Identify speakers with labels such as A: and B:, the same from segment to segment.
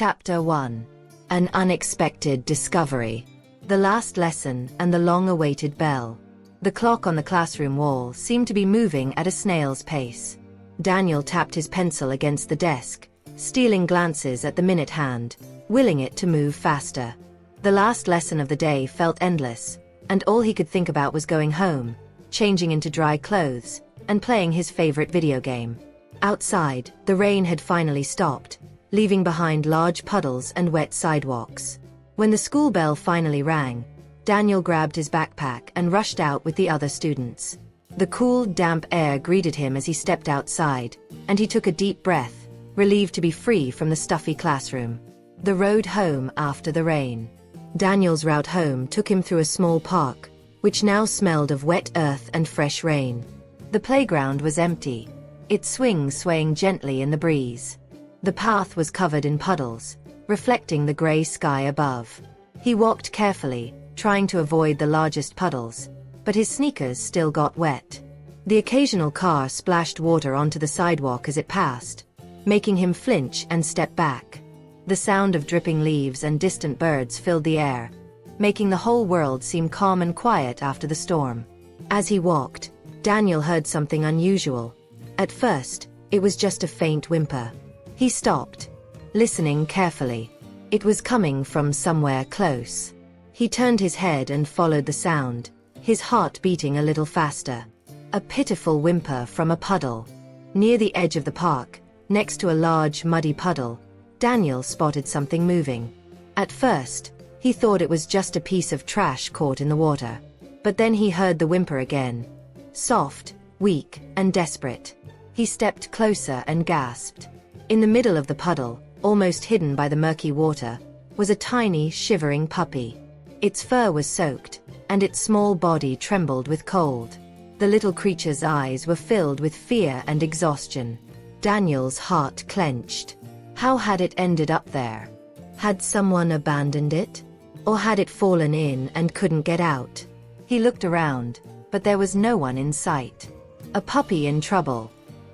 A: Chapter 1. An Unexpected Discovery. The last lesson and the long-awaited bell. The clock on the classroom wall seemed to be moving at a snail's pace. Daniel tapped his pencil against the desk, stealing glances at the minute hand, willing it to move faster. The last lesson of the day felt endless, and all he could think about was going home, changing into dry clothes, and playing his favorite video game. Outside, the rain had finally stopped, leaving behind large puddles and wet sidewalks. When the school bell finally rang, Daniel grabbed his backpack and rushed out with the other students. The cool, damp air greeted him as he stepped outside, and he took a deep breath, relieved to be free from the stuffy classroom. The road home after the rain. Daniel's route home took him through a small park, which now smelled of wet earth and fresh rain. The playground was empty, its swings swaying gently in the breeze. The path was covered in puddles, reflecting the gray sky above. He walked carefully, trying to avoid the largest puddles, but his sneakers still got wet. The occasional car splashed water onto the sidewalk as it passed, making him flinch and step back. The sound of dripping leaves and distant birds filled the air, making the whole world seem calm and quiet after the storm. As he walked, Daniel heard something unusual. At first, it was just a faint whimper. He stopped, listening carefully. It was coming from somewhere close. He turned his head and followed the sound, his heart beating a little faster. A pitiful whimper from a puddle. Near the edge of the park, next to a large, muddy puddle, Daniel spotted something moving. At first, he thought it was just a piece of trash caught in the water. But then he heard the whimper again. Soft, weak, and desperate. He stepped closer and gasped. In the middle of the puddle, almost hidden by the murky water, was a tiny, shivering puppy. Its fur was soaked, and its small body trembled with cold. The little creature's eyes were filled with fear and exhaustion. Daniel's heart clenched. How had it ended up there? Had someone abandoned it? Or had it fallen in and couldn't get out? He looked around, but there was no one in sight. A puppy in trouble.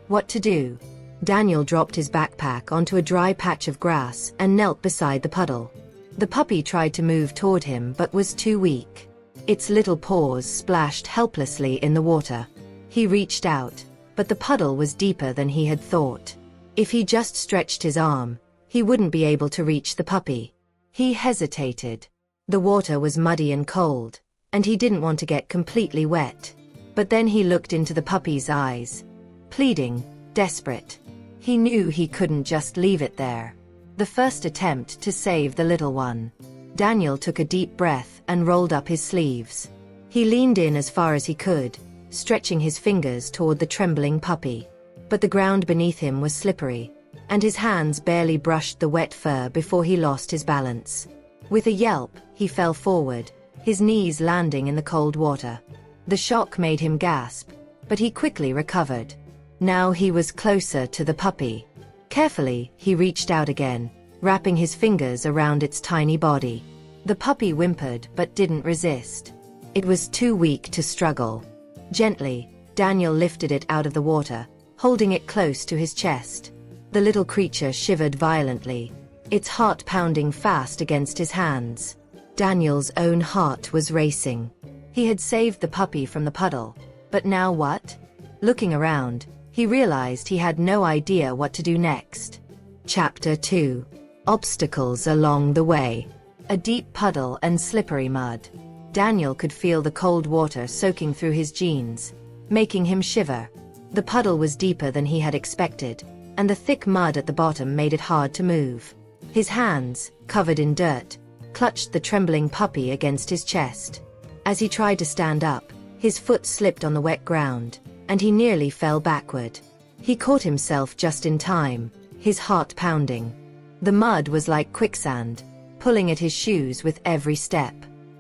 A: What to do? Daniel dropped his backpack onto a dry patch of grass and knelt beside the puddle. The puppy tried to move toward him but was too weak. Its little paws splashed helplessly in the water. He reached out, but the puddle was deeper than he had thought. If he just stretched his arm, he wouldn't be able to reach the puppy. He hesitated. The water was muddy and cold, and he didn't want to get completely wet. But then he looked into the puppy's eyes. Pleading, desperate. He knew he couldn't just leave it there. The first attempt to save the little one. Daniel took a deep breath and rolled up his sleeves. He leaned in as far as he could, stretching his fingers toward the trembling puppy. But the ground beneath him was slippery, and his hands barely brushed the wet fur before he lost his balance. With a yelp, he fell forward, his knees landing in the cold water. The shock made him gasp, but he quickly recovered. Now he was closer to the puppy. Carefully, he reached out again, wrapping his fingers around its tiny body. The puppy whimpered but didn't resist. It was too weak to struggle. Gently, Daniel lifted it out of the water, holding it close to his chest. The little creature shivered violently, its heart pounding fast against his hands. Daniel's own heart was racing. He had saved the puppy from the puddle, but now what? Looking around, he realized he had no idea what to do next. Chapter 2. Obstacles along the way. A deep puddle and slippery mud. Daniel could feel the cold water soaking through his jeans, making him shiver. The puddle was deeper than he had expected, and the thick mud at the bottom made it hard to move. His hands, covered in dirt, clutched the trembling puppy against his chest. As he tried to stand up, his foot slipped on the wet ground, and he nearly fell backward. He caught himself just in time, his heart pounding. The mud was like quicksand, pulling at his shoes with every step.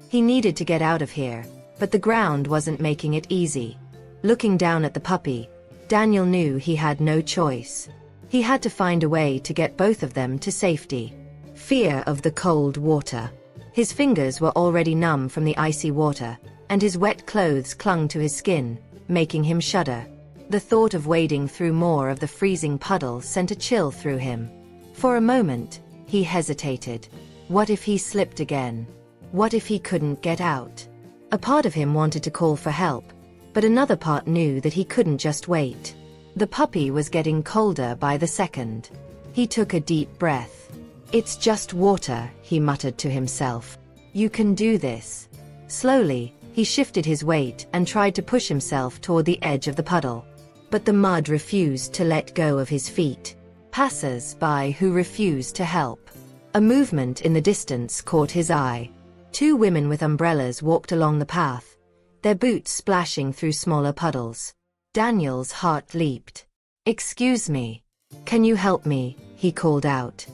A: He needed to get out of here, but the ground wasn't making it easy. Looking down at the puppy, Daniel knew he had no choice. He had to find a way to get both of them to safety. Fear of the cold water. His fingers were already numb from the icy water, and his wet clothes clung to his skin, making him shudder. The thought of wading through more of the freezing puddle sent a chill through him. For a moment, He hesitated. What if he slipped again? What if he couldn't get out? A part of him wanted to call for help, but another part knew that he couldn't just wait. The puppy was getting colder by the second. He took a deep breath. "It's just water," he muttered to himself. "You can do this." Slowly, he shifted his weight and tried to push himself toward the edge of the puddle. But the mud refused to let go of his feet. Passers-by who refused to help. A movement in the distance caught his eye. Two women with umbrellas walked along the path, their boots splashing through smaller puddles. Daniel's heart leaped. "Excuse me. Can you help me?" he called out.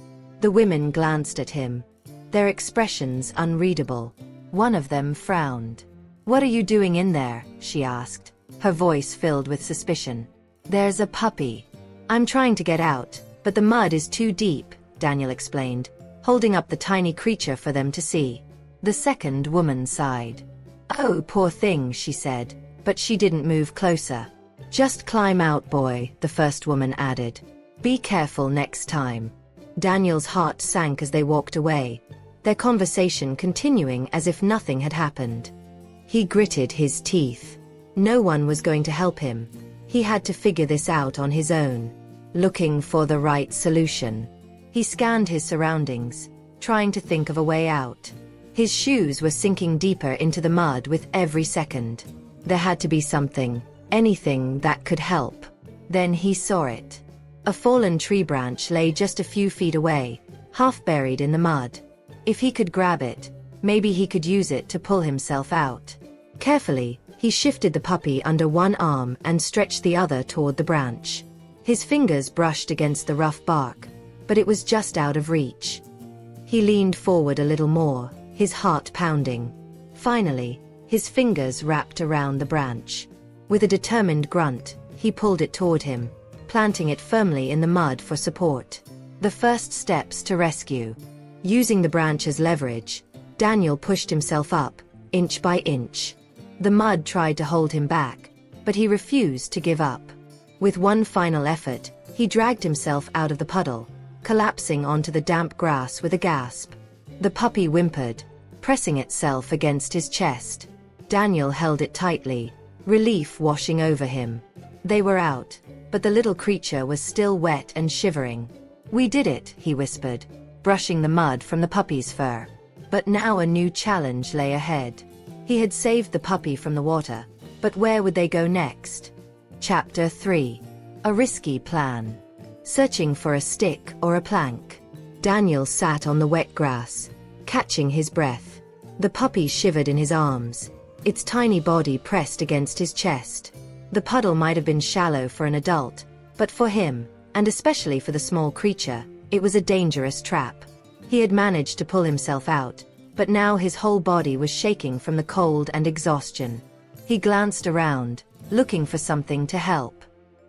A: The women glanced at him, their expressions unreadable. One of them frowned. "What are you doing in there?" she asked, her voice filled with suspicion. "There's a puppy. I'm trying to get out, but the mud is too deep," Daniel explained, holding up the tiny creature for them to see. The second woman sighed. "Oh, poor thing," she said, but she didn't move closer. "Just climb out, boy," the first woman added. "Be careful next time." Daniel's heart sank as they walked away, their conversation continuing as if nothing had happened. He gritted his teeth. No one was going to help him. He had to figure this out on his own. Looking for the right solution. He scanned his surroundings, trying to think of a way out. His shoes were sinking deeper into the mud with every second. There had to be something, anything that could help. Then he saw it. A fallen tree branch lay just a few feet away, half buried in the mud. If he could grab it, maybe he could use it to pull himself out. Carefully, he shifted the puppy under one arm and stretched the other toward the branch. His fingers brushed against the rough bark, but it was just out of reach. He leaned forward a little more, his heart pounding. Finally, his fingers wrapped around the branch. With a determined grunt, he pulled it toward him, planting it firmly in the mud for support. The first steps to rescue. Using the branch as leverage, Daniel pushed himself up, inch by inch. The mud tried to hold him back, but he refused to give up. With one final effort, he dragged himself out of the puddle, collapsing onto the damp grass with a gasp. The puppy whimpered, pressing itself against his chest. Daniel held it tightly, relief washing over him. They were out, but the little creature was still wet and shivering. "We did it," he whispered, brushing the mud from the puppy's fur. But now a new challenge lay ahead. He had saved the puppy from the water, but where would they go next? Chapter 3. A risky plan. Searching for a stick or a plank. Daniel sat on the wet grass, catching his breath. The puppy shivered in his arms, its tiny body pressed against his chest. The puddle might have been shallow for an adult, but for him, and especially for the small creature, it was a dangerous trap. He had managed to pull himself out, but now his whole body was shaking from the cold and exhaustion. He glanced around, looking for something to help.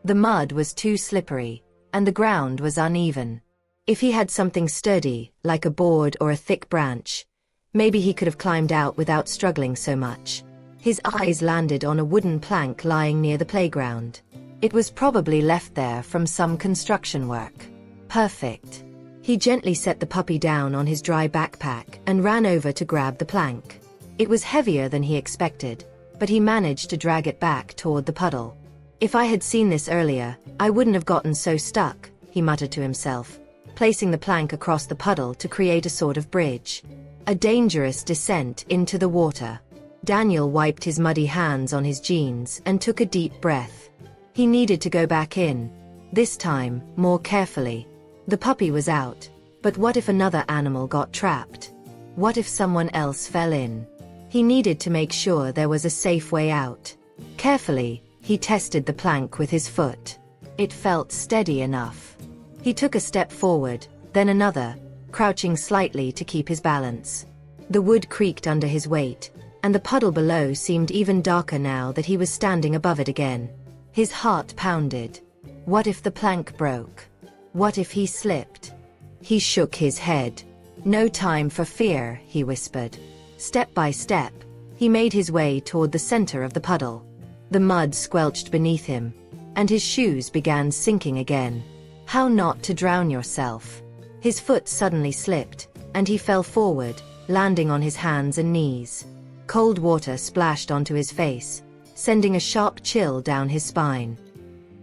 A: The mud was too slippery, and the ground was uneven. If he had something sturdy, like a board or a thick branch, maybe he could have climbed out without struggling so much. His eyes landed on a wooden plank lying near the playground. It was probably left there from some construction work. Perfect. He gently set the puppy down on his dry backpack and ran over to grab the plank. It was heavier than he expected, but he managed to drag it back toward the puddle. "If I had seen this earlier, I wouldn't have gotten so stuck," he muttered to himself, placing the plank across the puddle to create a sort of bridge. A dangerous descent into the water. Daniel wiped his muddy hands on his jeans and took a deep breath. He needed to go back in, this time, more carefully. The puppy was out, but what if another animal got trapped? What if someone else fell in? He needed to make sure there was a safe way out. Carefully, he tested the plank with his foot. It felt steady enough. He took a step forward, then another, crouching slightly to keep his balance. The wood creaked under his weight, and the puddle below seemed even darker now that he was standing above it again. His heart pounded. What if the plank broke? What if he slipped? He shook his head. "No time for fear," he whispered. Step by step, he made his way toward the center of the puddle. The mud squelched beneath him, and his shoes began sinking again. How not to drown yourself? His foot suddenly slipped, and he fell forward, landing on his hands and knees. Cold water splashed onto his face, sending a sharp chill down his spine.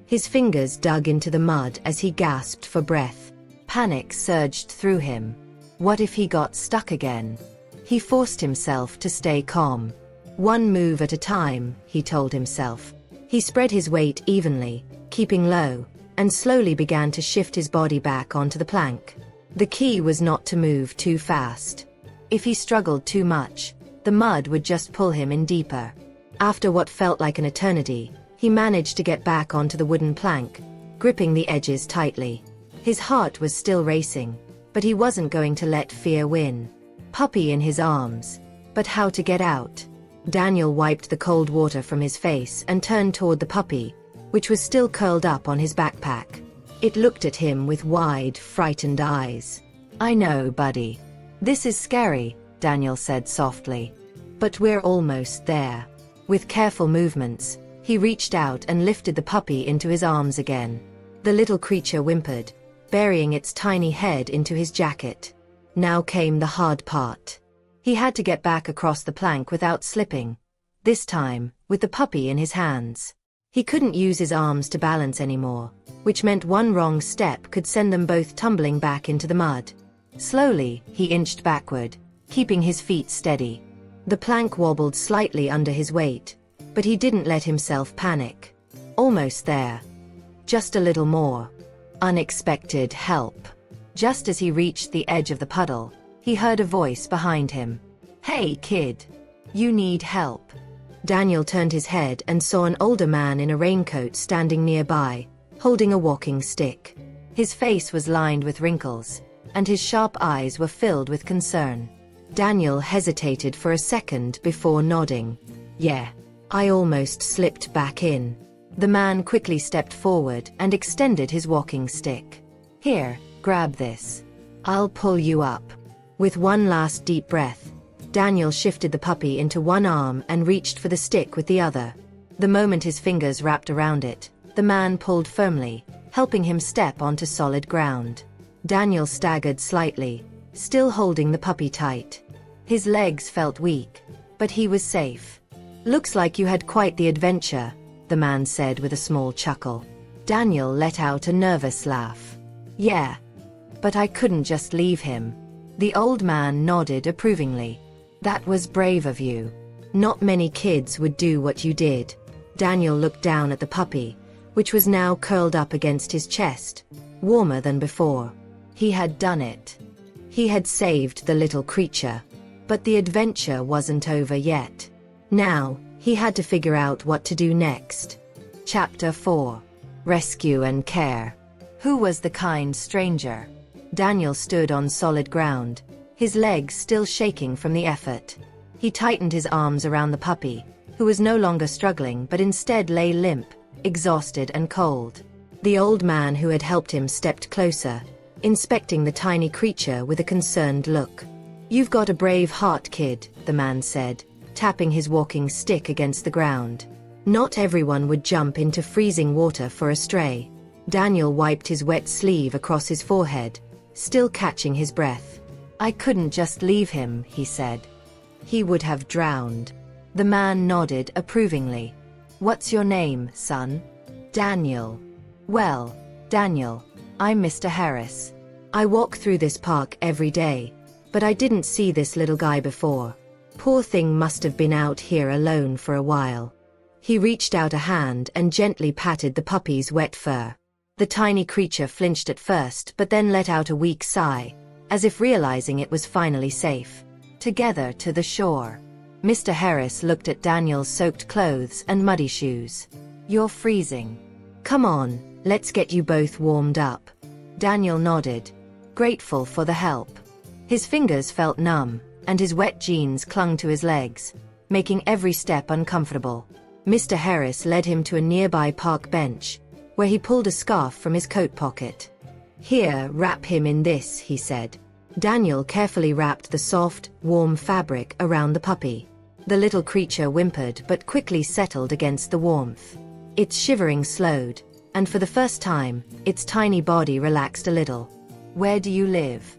A: His fingers dug into the mud as he gasped for breath. Panic surged through him. What if he got stuck again? He forced himself to stay calm. One move at a time, he told himself. He spread his weight evenly, keeping low, and slowly began to shift his body back onto the plank. The key was not to move too fast. If he struggled too much, the mud would just pull him in deeper. After what felt like an eternity, he managed to get back onto the wooden plank, gripping the edges tightly. His heart was still racing, but he wasn't going to let fear win. Puppy in his arms. But how to get out? Daniel wiped the cold water from his face and turned toward the puppy, which was still curled up on his backpack. It looked at him with wide, frightened eyes. "I know, buddy. This is scary," Daniel said softly. "But we're almost there." With careful movements, he reached out and lifted the puppy into his arms again. The little creature whimpered, burying its tiny head into his jacket. Now came the hard part. He had to get back across the plank without slipping. This time, with the puppy in his hands. He couldn't use his arms to balance anymore, which meant one wrong step could send them both tumbling back into the mud. Slowly, he inched backward, keeping his feet steady. The plank wobbled slightly under his weight, but he didn't let himself panic. Almost there. Just a little more. Unexpected help. Just as he reached the edge of the puddle, he heard a voice behind him. "Hey, kid. You need help." Daniel turned his head and saw an older man in a raincoat standing nearby, holding a walking stick. His face was lined with wrinkles, and his sharp eyes were filled with concern. Daniel hesitated for a second before nodding. "Yeah, I almost slipped back in." The man quickly stepped forward and extended his walking stick. "Here, grab this. I'll pull you up." With one last deep breath, Daniel shifted the puppy into one arm and reached for the stick with the other. The moment his fingers wrapped around it, the man pulled firmly, helping him step onto solid ground. Daniel staggered slightly, still holding the puppy tight. His legs felt weak, but he was safe. "Looks like you had quite the adventure," the man said with a small chuckle. Daniel let out a nervous laugh. "Yeah, but I couldn't just leave him." The old man nodded approvingly. "That was brave of you. Not many kids would do what you did." Daniel looked down at the puppy, which was now curled up against his chest, warmer than before. He had done it. He had saved the little creature. But the adventure wasn't over yet. Now, he had to figure out what to do next. Chapter 4. Rescue and Care. Who was the kind stranger? Daniel stood on solid ground, his legs still shaking from the effort. He tightened his arms around the puppy, who was no longer struggling but instead lay limp, exhausted and cold. The old man who had helped him stepped closer, inspecting the tiny creature with a concerned look. "You've got a brave heart, kid," the man said, tapping his walking stick against the ground. "Not everyone would jump into freezing water for a stray." Daniel wiped his wet sleeve across his forehead, still catching his breath. "I couldn't just leave him," he said. "He would have drowned." The man nodded approvingly. "What's your name, son?" "Daniel." "Well, Daniel, I'm Mr. Harris. I walk through this park every day, but I didn't see this little guy before. Poor thing must have been out here alone for a while." He reached out a hand and gently patted the puppy's wet fur. The tiny creature flinched at first but then let out a weak sigh, as if realizing it was finally safe. Together to the shore. Mr. Harris looked at Daniel's soaked clothes and muddy shoes. "You're freezing. Come on, let's get you both warmed up." Daniel nodded, grateful for the help. His fingers felt numb, and his wet jeans clung to his legs, making every step uncomfortable. Mr. Harris led him to a nearby park bench, where he pulled a scarf from his coat pocket. "Here, wrap him in this," he said. Daniel carefully wrapped the soft, warm fabric around the puppy. The little creature whimpered but quickly settled against the warmth. Its shivering slowed, and for the first time, its tiny body relaxed a little. Where do you live?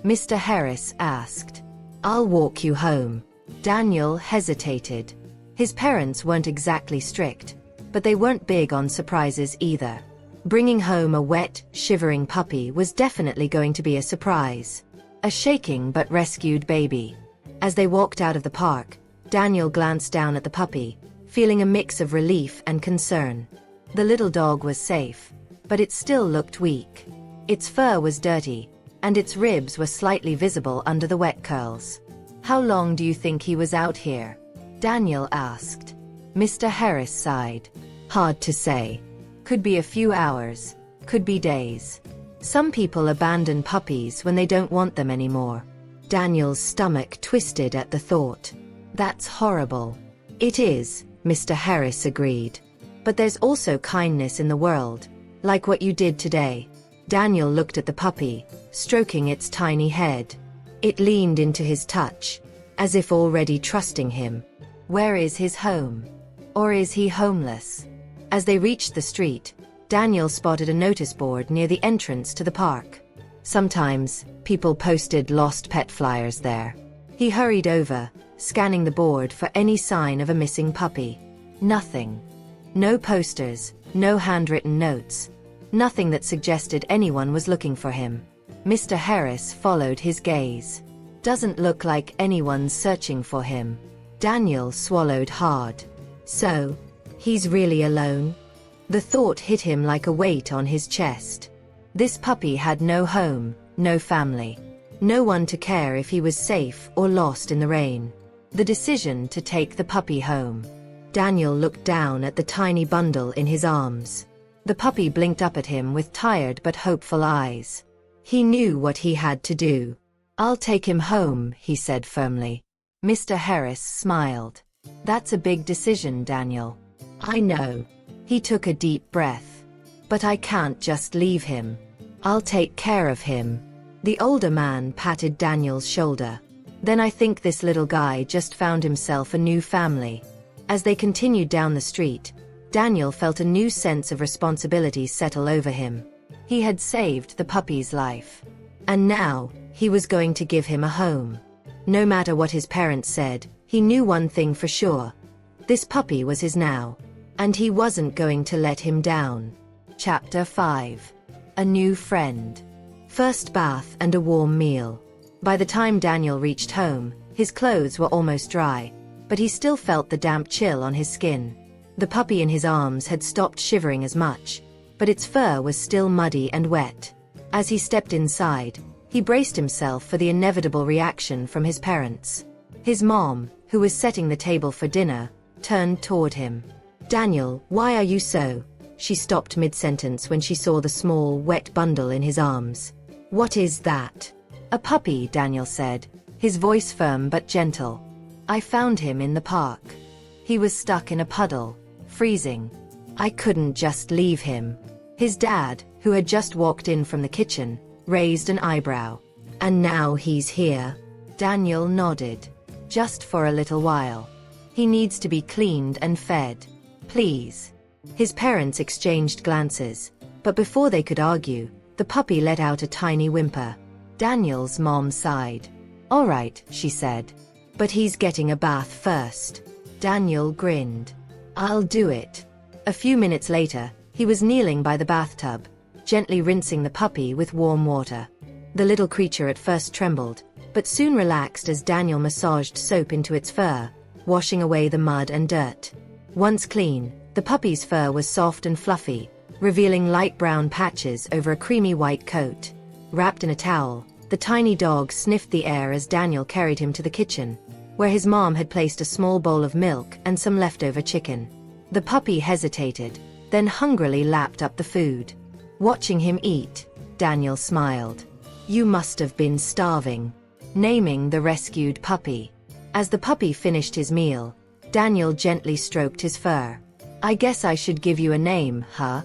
A: Mr. Harris asked. I'll walk you home. Daniel hesitated. His parents weren't exactly strict, but they weren't big on surprises either. Bringing home a wet, shivering puppy was definitely going to be a surprise. A shaking but rescued baby. As they walked out of the park, Daniel glanced down at the puppy, feeling a mix of relief and concern. The little dog was safe, but it still looked weak. Its fur was dirty, and its ribs were slightly visible under the wet curls. How long do you think he was out here? Daniel asked. Mr. Harris sighed. Hard to say. Could be a few hours, could be days. Some people abandon puppies when they don't want them anymore. Daniel's stomach twisted at the thought. That's horrible. It is, Mr. Harris agreed. But there's also kindness in the world, like what you did today. Daniel looked at the puppy, stroking its tiny head. It leaned into his touch, as if already trusting him. Where is his home? Or is he homeless? As they reached the street, Daniel spotted a notice board near the entrance to the park. Sometimes, people posted lost pet flyers there. He hurried over, scanning the board for any sign of a missing puppy. Nothing. No posters, no handwritten notes. Nothing that suggested anyone was looking for him. Mr. Harris followed his gaze. Doesn't look like anyone's searching for him. Daniel swallowed hard. So, he's really alone? The thought hit him like a weight on his chest. This puppy had no home, no family. No one to care if he was safe or lost in the rain. The decision to take the puppy home. Daniel looked down at the tiny bundle in his arms. The puppy blinked up at him with tired but hopeful eyes. He knew what he had to do. I'll take him home, he said firmly. Mr. Harris smiled. That's a big decision, Daniel. I know. He took a deep breath. But I can't just leave him. I'll take care of him. The older man patted Daniel's shoulder. Then I think this little guy just found himself a new family. As they continued down the street, Daniel felt a new sense of responsibility settle over him. He had saved the puppy's life. And now, he was going to give him a home. No matter what his parents said, he knew one thing for sure. This puppy was his now. And he wasn't going to let him down. Chapter 5. A new friend. First bath and a warm meal. By the time Daniel reached home, his clothes were almost dry, but he still felt the damp chill on his skin. The puppy in his arms had stopped shivering as much, but its fur was still muddy and wet. As he stepped inside, he braced himself for the inevitable reaction from his parents. His mom, who was setting the table for dinner, turned toward him. Daniel, why are you so? She stopped mid-sentence when she saw the small, wet bundle in his arms. What is that? A puppy, Daniel said, his voice firm but gentle. I found him in the park. He was stuck in a puddle, freezing. I couldn't just leave him. His dad, who had just walked in from the kitchen, raised an eyebrow. And now he's here? Daniel nodded. Just for a little while. He needs to be cleaned and fed. Please. His parents exchanged glances, but before they could argue, the puppy let out a tiny whimper. Daniel's mom sighed. All right, she said. But he's getting a bath first. Daniel grinned. I'll do it. A few minutes later, he was kneeling by the bathtub, gently rinsing the puppy with warm water. The little creature at first trembled, but soon relaxed as Daniel massaged soap into its fur, washing away the mud and dirt. Once clean, the puppy's fur was soft and fluffy, revealing light brown patches over a creamy white coat. Wrapped in a towel, the tiny dog sniffed the air as Daniel carried him to the kitchen, where his mom had placed a small bowl of milk and some leftover chicken. The puppy hesitated, then hungrily lapped up the food. Watching him eat, Daniel smiled. You must have been starving. Naming the rescued puppy. As the puppy finished his meal, Daniel gently stroked his fur. I guess I should give you a name, huh?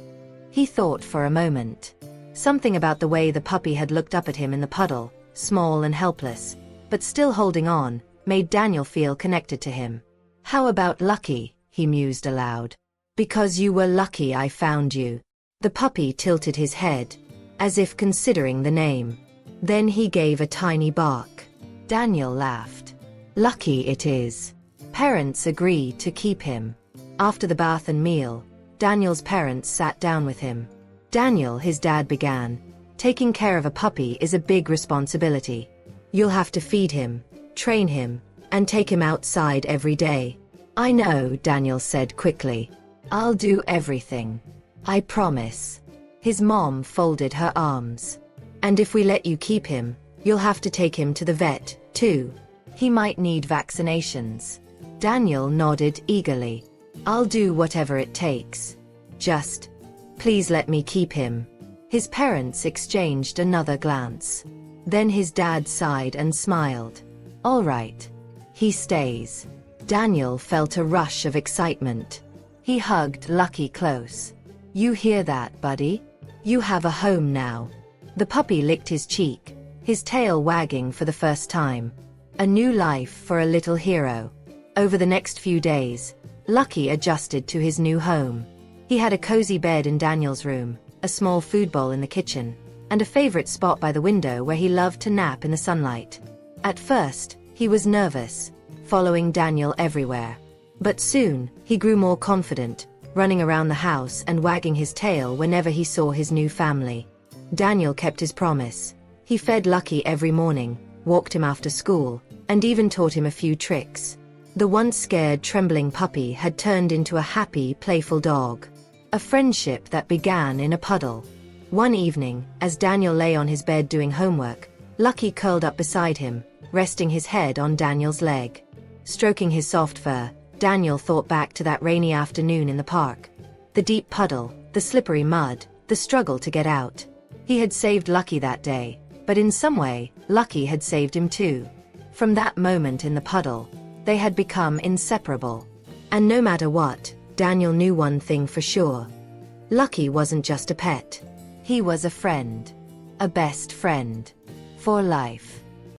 A: He thought for a moment. Something about the way the puppy had looked up at him in the puddle, small and helpless, but still holding on, made Daniel feel connected to him. How about Lucky, he mused aloud. Because you were lucky I found you. The puppy tilted his head. as if considering the name. Then he gave a tiny bark. Daniel laughed. Lucky it is. Parents agree to keep him. After the bath and meal, Daniel's parents sat down with him. Daniel, his dad began, taking care of a puppy is a big responsibility. You'll have to feed him, train him, and take him outside every day. I know, Daniel said quickly. I'll do everything. I promise. His mom folded her arms. And if we let you keep him, you'll have to take him to the vet, too. He might need vaccinations. Daniel nodded eagerly. I'll do whatever it takes. Just, please let me keep him. His parents exchanged another glance. Then his dad sighed and smiled. All right. He stays. Daniel felt a rush of excitement. He hugged Lucky close. You hear that, buddy? You have a home now. The puppy licked his cheek, his tail wagging for the first time. A new life for a little hero. Over the next few days, Lucky adjusted to his new home. He had a cozy bed in Daniel's room, a small food bowl in the kitchen, and a favorite spot by the window where he loved to nap in the sunlight. At first, he was nervous, following Daniel everywhere. But soon, he grew more confident, running around the house and wagging his tail whenever he saw his new family. Daniel kept his promise. He fed Lucky every morning, walked him after school, and even taught him a few tricks. The once scared, trembling puppy had turned into a happy, playful dog. A friendship that began in a puddle. One evening, as Daniel lay on his bed doing homework, Lucky curled up beside him, resting his head on Daniel's leg. Stroking his soft fur, Daniel thought back to that rainy afternoon in the park. The deep puddle, the slippery mud, the struggle to get out. He had saved Lucky that day, but in some way, Lucky had saved him too. From that moment in the puddle, they had become inseparable. And no matter what, Daniel knew one thing for sure. Lucky wasn't just a pet. He was a friend. A best friend. For life.